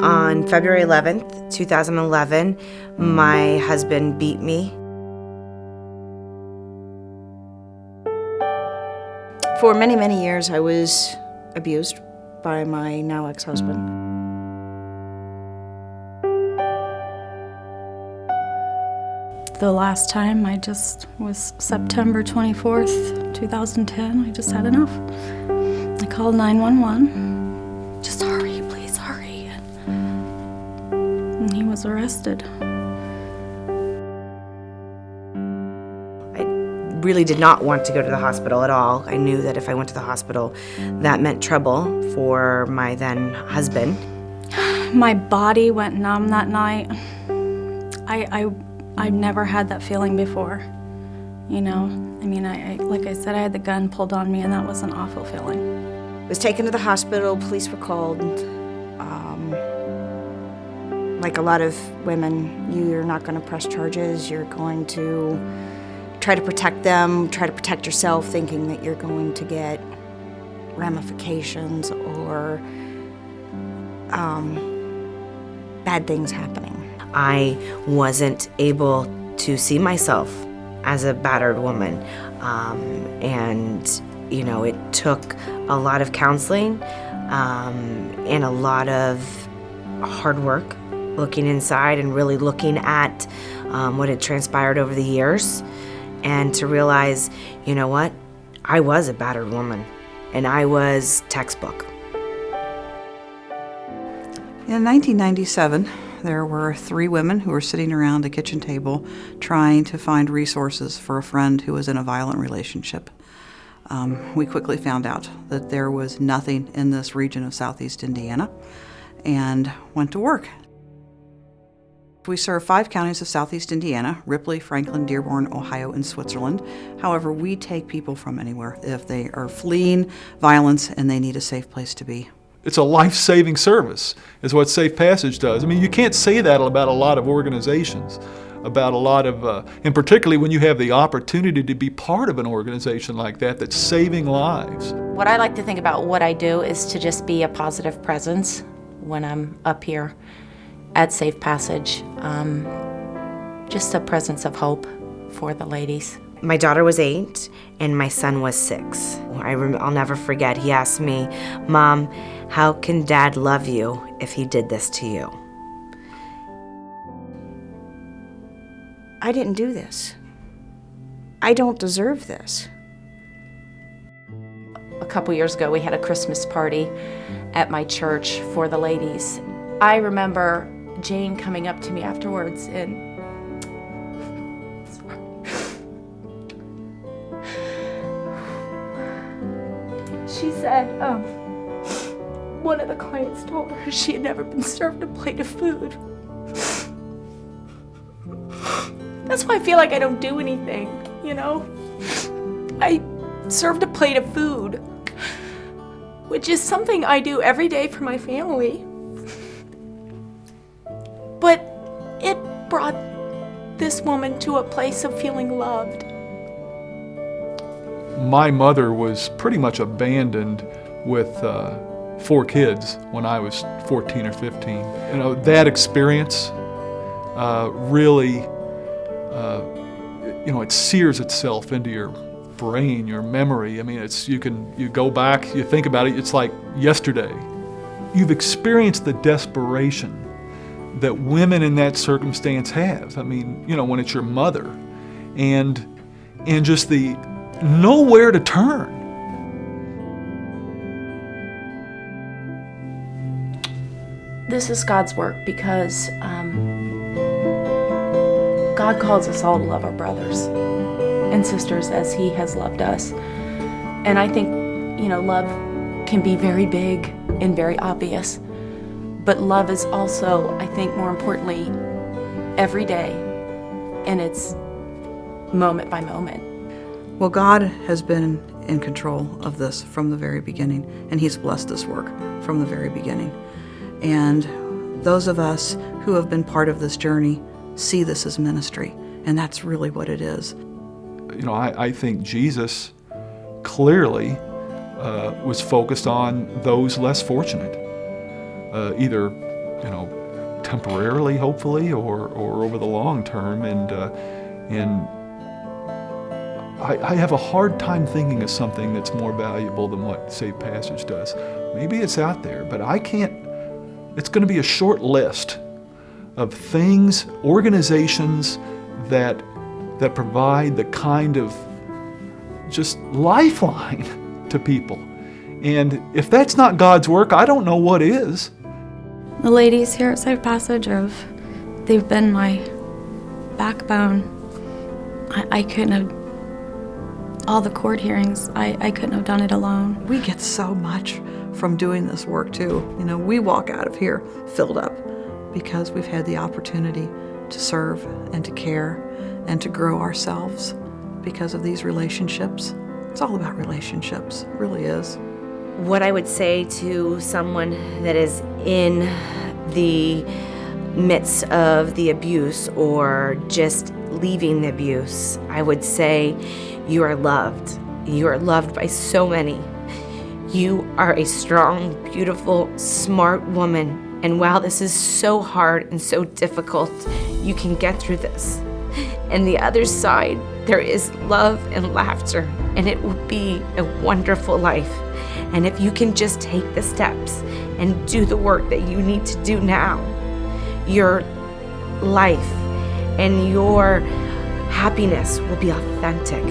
On February 11th, 2011, my husband beat me. For many, many years, I was abused by my now ex-husband. The last time was September 24th, 2010. I just had enough. I called 911. Just hurry, please hurry. And he was arrested. I really did not want to go to the hospital at all. I knew that if I went to the hospital, that meant trouble for my then husband. My body went numb that night. I've never had that feeling before, you know? I mean, like I said, I had the gun pulled on me, and that was an awful feeling. I was taken to the hospital, police were called. Like a lot of women, you're not going to press charges, you're going to try to protect them, try to protect yourself, thinking that you're going to get ramifications or bad things happening. I wasn't able to see myself as a battered woman. And, you know, it took a lot of counseling and a lot of hard work looking inside and really looking at what had transpired over the years, and to realize, you know what, I was a battered woman and I was textbook. In 1997, there were 3 women who were sitting around a kitchen table trying to find resources for a friend who was in a violent relationship. We quickly found out that there was nothing in this region of Southeast Indiana and went to work. We serve 5 counties of Southeast Indiana: Ripley, Franklin, Dearborn, Ohio, and Switzerland. However, we take people from anywhere if they are fleeing violence and they need a safe place to be. It's a life-saving service, is what Safe Passage does. I mean, you can't say that about a lot of organizations, about a lot of, and particularly when you have the opportunity to be part of an organization like that that's saving lives. What I like to think about what I do is to just be a positive presence when I'm up here at Safe Passage. Just a presence of hope for the ladies. My daughter was 8 and my son was 6. I'll never forget, he asked me, "Mom, how can Dad love you if he did this to you?" I didn't do this. I don't deserve this. A couple years ago, we had a Christmas party at my church for the ladies. I remember Jane coming up to me afterwards and she said, one of the clients told her she had never been served a plate of food. That's why I feel like I don't do anything, you know? I served a plate of food, which is something I do every day for my family. But it brought this woman to a place of feeling loved. My mother was pretty much abandoned with 4 kids when I was 14 or 15. You know, that experience really, you know, it sears itself into your brain, your memory. I mean, you go back, you think about it, it's like yesterday. You've experienced the desperation that women in that circumstance have. I mean, you know, when it's your mother, and just the nowhere to turn. This is God's work because God calls us all to love our brothers and sisters as He has loved us. And I think, you know, love can be very big and very obvious, but love is also, I think, more importantly, every day, and it's moment by moment. Well, God has been in control of this from the very beginning, and He's blessed this work from the very beginning. And those of us who have been part of this journey see this as ministry, and that's really what it is. You know, I think Jesus clearly was focused on those less fortunate, either temporarily, hopefully, or over the long term. And I have a hard time thinking of something that's more valuable than what Safe Passage does. Maybe it's out there, but I can't. It's going to be a short list of things, organizations that provide the kind of just lifeline to people. And if that's not God's work, I don't know what is. The ladies here at Safe Passage they've been my backbone. I couldn't have, all the court hearings, I couldn't have done it alone. We get so much from doing this work too. We walk out of here filled up because we've had the opportunity to serve and to care and to grow ourselves because of these relationships. It's all about relationships, it really is. What I would say to someone that is in the midst of the abuse or just leaving the abuse, I would say you are loved. You are loved by so many. You are a strong, beautiful, smart woman. And while this is so hard and so difficult, you can get through this. And the other side, there is love and laughter, and it will be a wonderful life. And if you can just take the steps and do the work that you need to do now, your life and your happiness will be authentic.